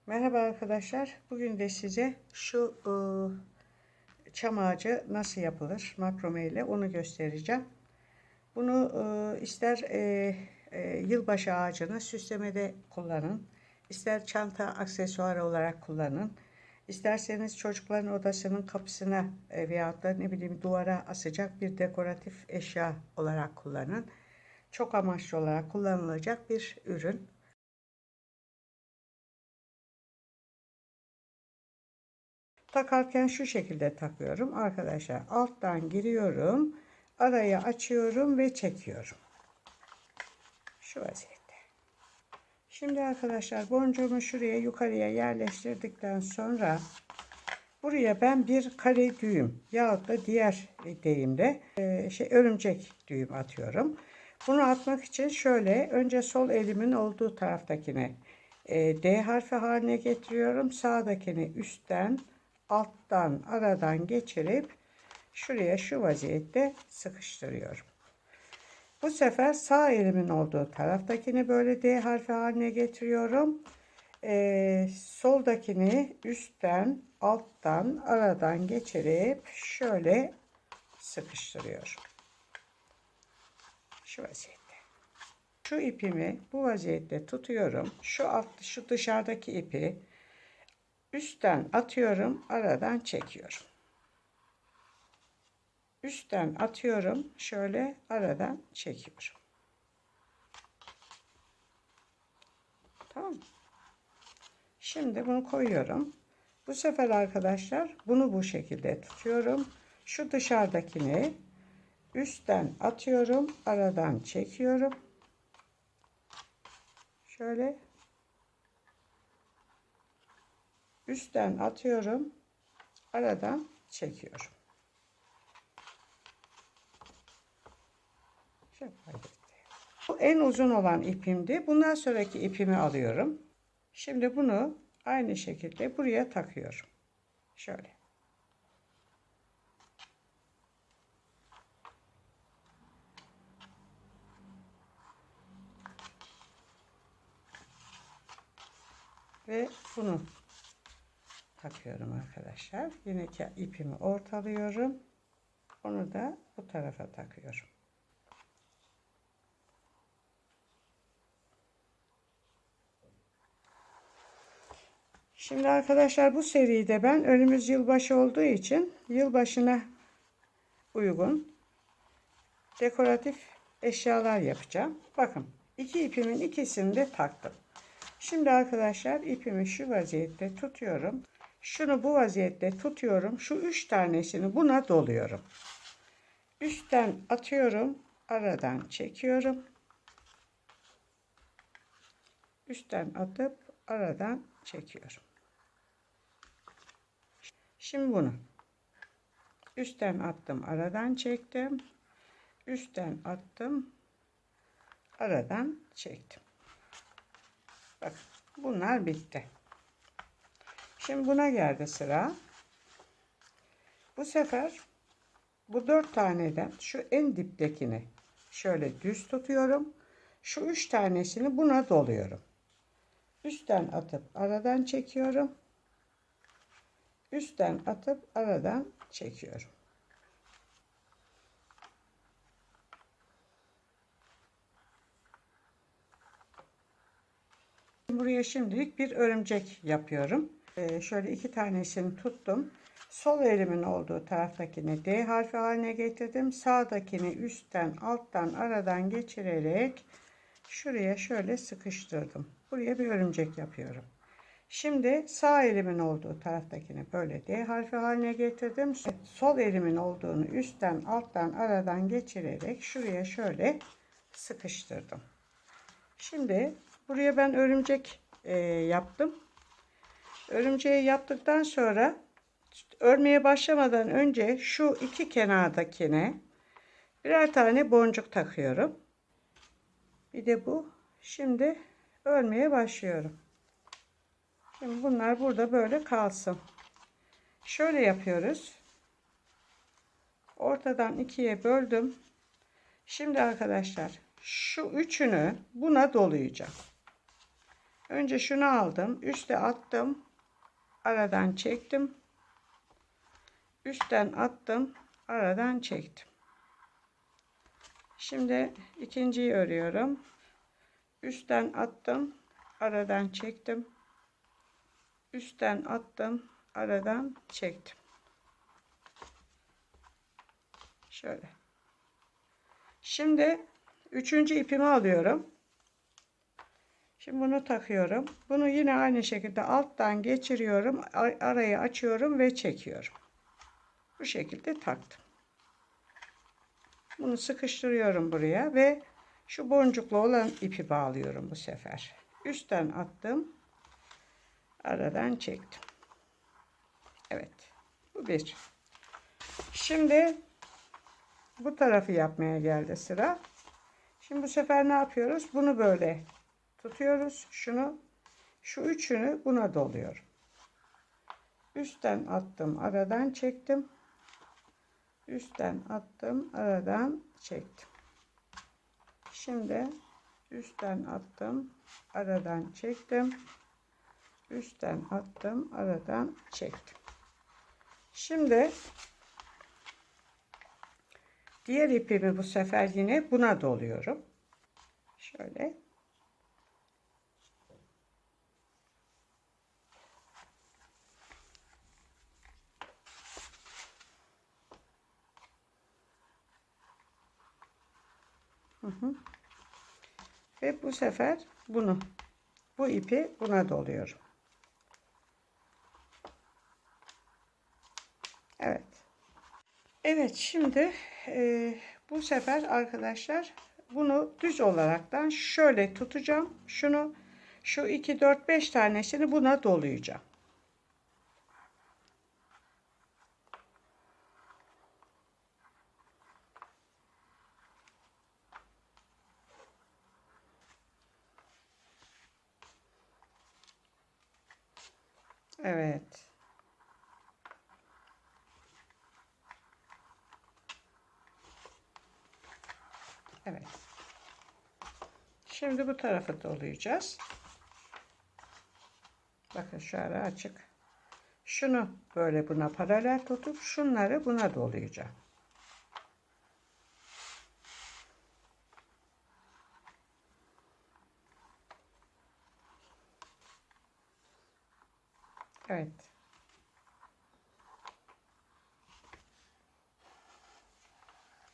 Merhaba arkadaşlar. Bugün de size şu çam ağacı nasıl yapılır makrome ile onu göstereceğim. Bunu ister yılbaşı ağacını süslemede kullanın, ister çanta aksesuarı olarak kullanın. İsterseniz çocukların odasının kapısına veyahut da ne bileyim duvara asacak bir dekoratif eşya olarak kullanın. Çok amaçlı olarak kullanılacak bir ürün. Takarken şu şekilde takıyorum arkadaşlar. Alttan giriyorum. Arayı açıyorum ve çekiyorum. Şu vaziyette. Şimdi arkadaşlar boncuğumu şuraya yukarıya yerleştirdikten sonra buraya ben bir kare düğüm yahut da diğer deyimde örümcek düğüm atıyorum. Bunu atmak için şöyle önce sol elimin olduğu taraftakini D harfi haline getiriyorum. Sağdakini üstten alttan aradan geçirip şuraya şu vaziyette sıkıştırıyorum. Bu sefer sağ elimin olduğu taraftakini böyle D harfi haline getiriyorum. Soldakini üstten alttan aradan geçirip şöyle sıkıştırıyorum. Şu vaziyette. Şu ipimi bu vaziyette tutuyorum. Şu dışarıdaki ipi üstten atıyorum, aradan çekiyorum. Üstten atıyorum, şöyle aradan çekiyorum. Tamam mı? Şimdi bunu koyuyorum. Bu sefer arkadaşlar bunu bu şekilde tutuyorum. Şu dışarıdakini üstten atıyorum, aradan çekiyorum. Şöyle üstten atıyorum, aradan çekiyorum. Bu en uzun olan ipimdi. Bundan sonraki ipimi alıyorum. Şimdi bunu aynı şekilde buraya takıyorum. Şöyle. Ve bunu takıyorum arkadaşlar. Yine ipimi ortalıyorum. Onu da bu tarafa takıyorum. Şimdi arkadaşlar bu seride ben önümüz yılbaşı olduğu için yılbaşına uygun dekoratif eşyalar yapacağım. Bakın iki ipimin ikisini de taktım. Şimdi arkadaşlar ipimi şu vaziyette tutuyorum. Şunu bu vaziyette tutuyorum. Şu 3 tanesini buna doluyorum. Üstten atıyorum. Aradan çekiyorum. Üstten atıp aradan çekiyorum. Şimdi bunu üstten attım, aradan çektim. Üstten attım, aradan çektim. Bakın bunlar bitti. Şimdi buna geldi sıra. Bu sefer bu 4 taneden şu en diptekini şöyle düz tutuyorum. Şu 3 tanesini buna doluyorum. Üstten atıp aradan çekiyorum. Üstten atıp aradan çekiyorum. Buraya şimdilik bir örümcek yapıyorum. Şöyle 2 tanesini tuttum. Sol elimin olduğu taraftakini D harfi haline getirdim. Sağdakini üstten alttan aradan geçirerek şuraya şöyle sıkıştırdım. Buraya bir örümcek yapıyorum. Şimdi sağ elimin olduğu taraftakini böyle D harfi haline getirdim. Sol elimin olduğunu üstten alttan aradan geçirerek şuraya şöyle sıkıştırdım. Şimdi buraya ben örümcek yaptım. Örümceği yaptıktan sonra örmeye başlamadan önce şu iki kenardakine birer tane boncuk takıyorum. Bir de bu. Şimdi örmeye başlıyorum. Şimdi bunlar burada böyle kalsın. Şöyle yapıyoruz. Ortadan ikiye böldüm. Şimdi arkadaşlar şu üçünü buna dolayacağım. Önce şunu aldım, üste attım, aradan çektim, üstten attım, aradan çektim. Şimdi ikinciyi örüyorum. Üstten attım, aradan çektim, üstten attım, aradan çektim. Şöyle. Şimdi üçüncü ipimi alıyorum. Şimdi bunu takıyorum. Bunu yine aynı şekilde alttan geçiriyorum. Arayı açıyorum ve çekiyorum. Bu şekilde taktım. Bunu sıkıştırıyorum buraya ve şu boncuklu olan ipi bağlıyorum bu sefer. Üstten attım. Aradan çektim. Evet. Bu bir. Şimdi bu tarafı yapmaya geldi sıra. Şimdi bu sefer ne yapıyoruz? Bunu böyle tutuyoruz. Şu üçünü buna doluyorum. Üstten attım, aradan çektim. Üstten attım, aradan çektim. Şimdi üstten attım, aradan çektim. Üstten attım, aradan çektim. Şimdi diğer ipimi bu sefer yine buna doluyorum. Şöyle. Ve bu sefer bu ipi buna doluyorum. Evet. Evet, şimdi bu sefer arkadaşlar bunu düz olaraktan şöyle tutacağım. Şu 2 4 5 tanesini buna dolayacağım. Evet. Evet. Şimdi bu tarafı dolayacağız. Bakın şu ara açık. Şunu böyle buna paralel tutup şunları buna dolayacağım. Evet.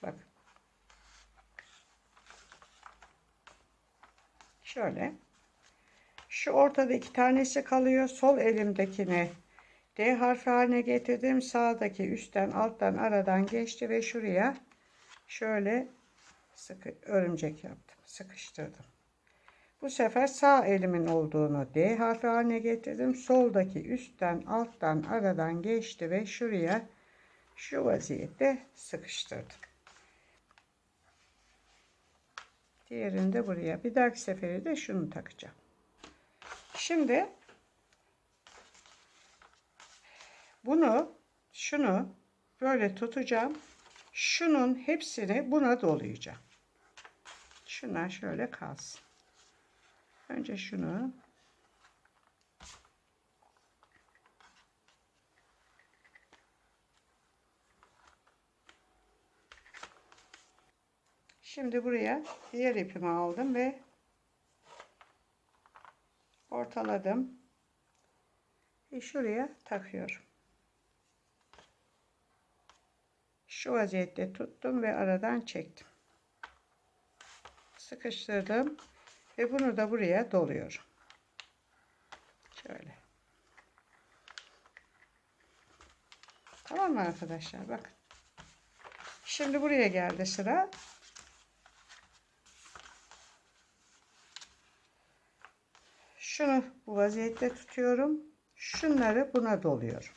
Bak. Şöyle. Şu ortada iki tanesi kalıyor. Sol elimdekini D harfi haline getirdim. Sağdaki üstten, alttan, aradan geçti ve şuraya şöyle örümcek yaptım. Sıkıştırdım. Bu sefer sağ elimin olduğunu D harfi haline getirdim. Soldaki üstten, alttan, aradan geçti ve şuraya şu vaziyette sıkıştırdım. Diğerini de buraya. Bir dahaki sefere de şunu takacağım. Şimdi şunu böyle tutacağım. Şunun hepsini buna dolayacağım. Şunlar şöyle kalsın. Önce şunu. Şimdi buraya diğer ipimi aldım ve ortaladım. Ve şuraya takıyorum. Şu vaziyette tuttum ve aradan çektim. Sıkıştırdım ve bunu da buraya doluyorum. Şöyle. Tamam mı arkadaşlar? Bakın. Şimdi buraya geldi sıra. Şunu bu vaziyette tutuyorum. Şunları buna doluyorum.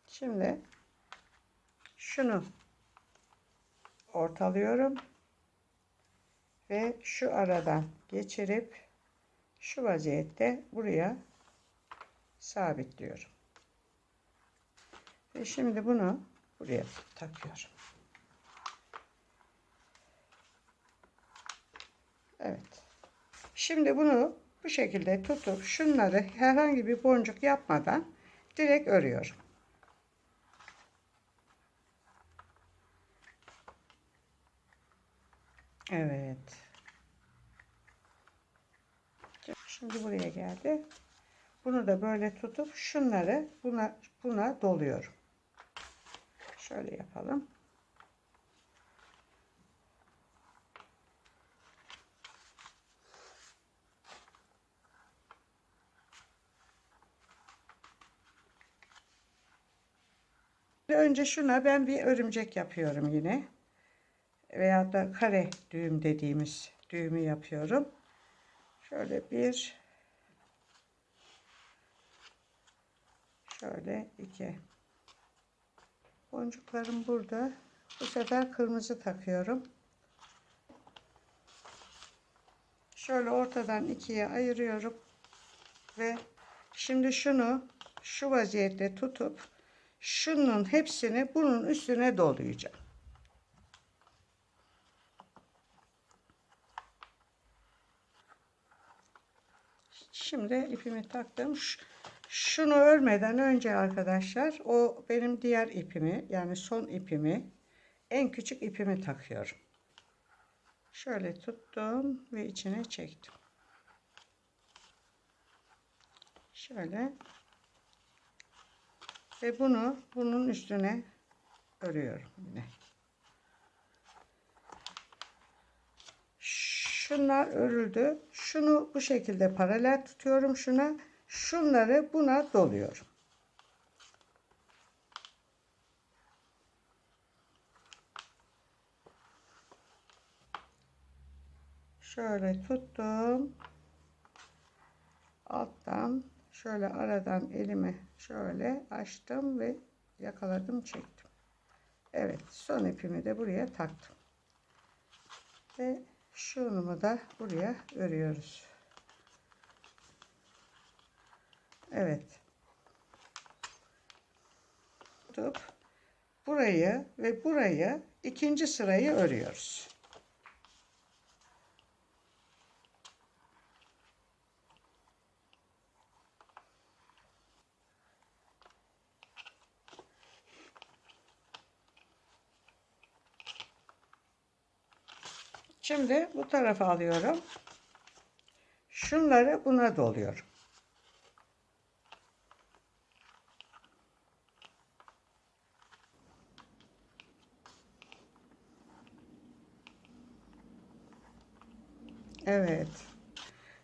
Şimdi şunu ortalıyorum ve şu aradan geçirip şu vaziyette buraya sabitliyorum. Ve şimdi bunu buraya takıyorum. Evet. Şimdi bunu bu şekilde tutup şunları herhangi bir boncuk yapmadan direkt örüyorum. Evet. Şimdi buraya geldi. Bunu da böyle tutup şunları buna doluyorum. Şöyle yapalım. Önce şuna ben bir örümcek yapıyorum yine. Veya da kare düğüm dediğimiz düğümü yapıyorum. Şöyle bir, şöyle iki. Boncuklarım burada. Bu sefer kırmızı takıyorum. Şöyle ortadan ikiye ayırıyorum. Ve şimdi şunu şu vaziyette tutup şunun hepsini bunun üstüne dolayacağım. Şimdi ipimi taktım. Şunu örmeden önce arkadaşlar o benim diğer ipimi yani son ipimi en küçük ipimi takıyorum. Şöyle tuttum ve içine çektim. Şöyle ve bunu bunun üstüne örüyorum yine. Şunlar örüldü. Şunu bu şekilde paralel tutuyorum şuna. Şunları buna doluyorum. Şöyle tuttum. Alttan şöyle aradan elimi şöyle açtım ve yakaladım, çektim. Evet, son ipimi de buraya taktım. Ve şunumu da buraya örüyoruz. Evet. Tutup burayı ve burayı ikinci sırayı örüyoruz. Şimdi bu tarafa alıyorum. Şunları buna doluyorum. Evet.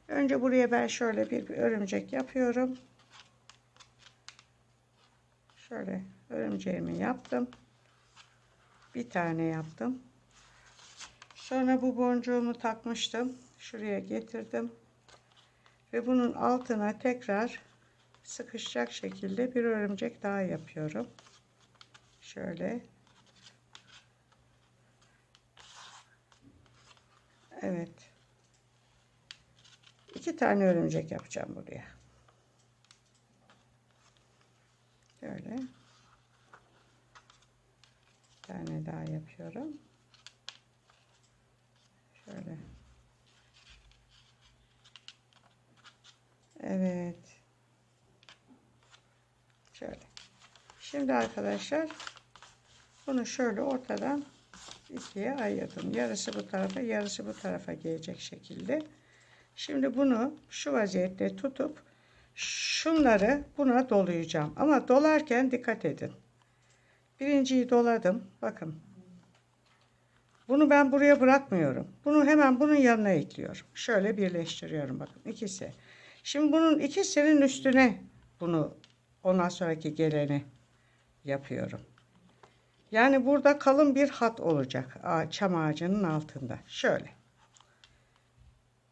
Önce buraya ben şöyle bir örümcek yapıyorum. Şöyle örümceğimi yaptım. Bir tane yaptım. Sonra bu boncuğumu takmıştım. Şuraya getirdim. Ve bunun altına tekrar sıkışacak şekilde bir örümcek daha yapıyorum. Şöyle. Evet. 2 tane örümcek yapacağım buraya. Şöyle. Bir tane daha yapıyorum. Şöyle. Evet. Şöyle. Şimdi arkadaşlar bunu şöyle ortadan ikiye ayırdım. Yarısı bu tarafa, yarısı bu tarafa gelecek şekilde. Şimdi bunu şu vaziyette tutup şunları buna dolayacağım. Ama dolarken dikkat edin. Birinciyi doladım. Bakın. Bunu ben buraya bırakmıyorum. Bunu hemen bunun yanına ekliyorum. Şöyle birleştiriyorum bakın ikisi. Şimdi bunun ikisinin üstüne bunu ondan sonraki geleni yapıyorum. Yani burada kalın bir hat olacak çam ağacının altında. Şöyle.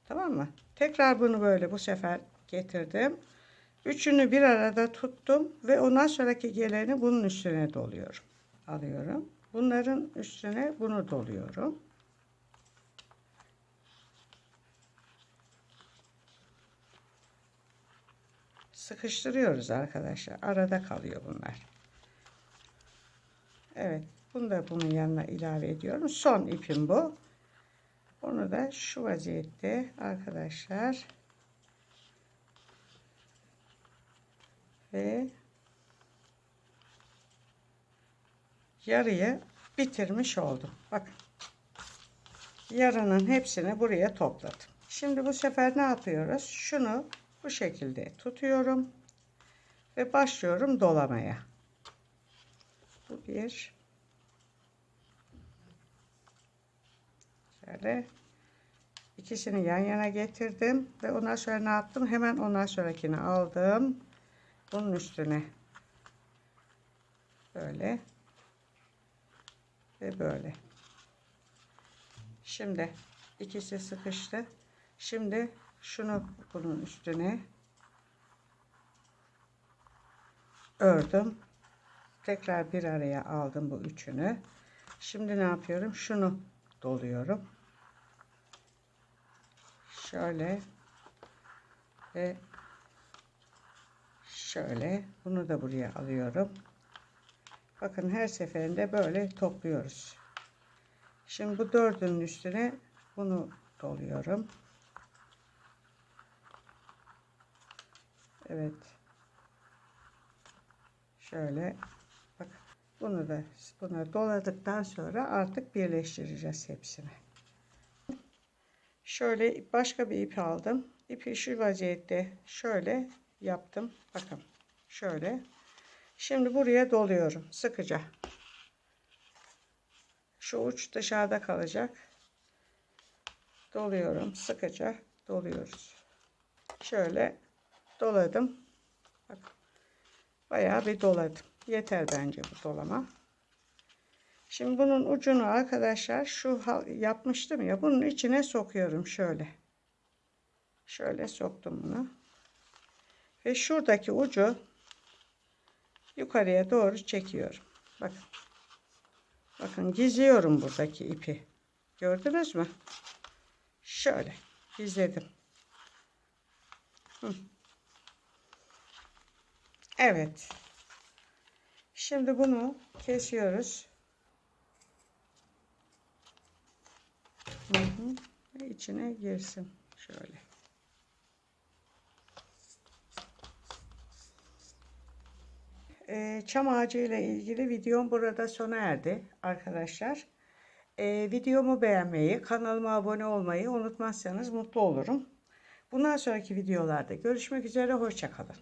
Tamam mı? Tekrar bunu böyle bu sefer getirdim. Üçünü bir arada tuttum ve ondan sonraki geleni bunun üstüne doluyorum. Alıyorum. Bunların üstüne bunu doluyorum. Sıkıştırıyoruz arkadaşlar. Arada kalıyor bunlar. Evet. Bunu da bunun yanına ilave ediyorum. Son ipim bu. Onu da şu vaziyette arkadaşlar ve yarıyı bitirmiş oldum. Bakın. Yarının hepsini buraya topladım. Şimdi bu sefer ne yapıyoruz? Şunu bu şekilde tutuyorum ve başlıyorum dolamaya. Bu bir. Şöyle ikisini yan yana getirdim ve ondan sonra ne yaptım? Hemen ondan sonrakini aldım. Bunun üstüne böyle ve böyle. Şimdi ikisi sıkıştı. Şimdi şunu bunun üstüne ördüm. Tekrar bir araya aldım bu üçünü. Şimdi ne yapıyorum? Şunu doluyorum. Şöyle ve şöyle. Bunu da buraya alıyorum. Bakın her seferinde böyle topluyoruz. Şimdi bu dördünün üstüne bunu doluyorum. Evet. Şöyle bak, bunu da buna doladıktan sonra artık birleştireceğiz hepsini. Şöyle başka bir ip aldım. İpi şu vaziyette şöyle yaptım. Bakın şöyle. Şimdi buraya doluyorum sıkıca. Şu uç dışarıda kalacak. Doluyorum sıkıca doluyoruz. Şöyle doladım. Bakın. Bayağı bir doladım. Yeter bence bu dolama. Şimdi bunun ucunu arkadaşlar şu yapmıştım ya, bunun içine sokuyorum şöyle. Şöyle soktum bunu. Ve şuradaki ucu yukarıya doğru çekiyorum. Bakın. Bakın gizliyorum buradaki ipi. Gördünüz mü? Şöyle gizledim. Evet. Şimdi bunu kesiyoruz. Ve içine girsin. Şöyle. Çam ağacı ile ilgili videom burada sona erdi arkadaşlar. Videomu beğenmeyi, kanalıma abone olmayı unutmazsanız mutlu olurum. Bundan sonraki videolarda görüşmek üzere. Hoşça kalın.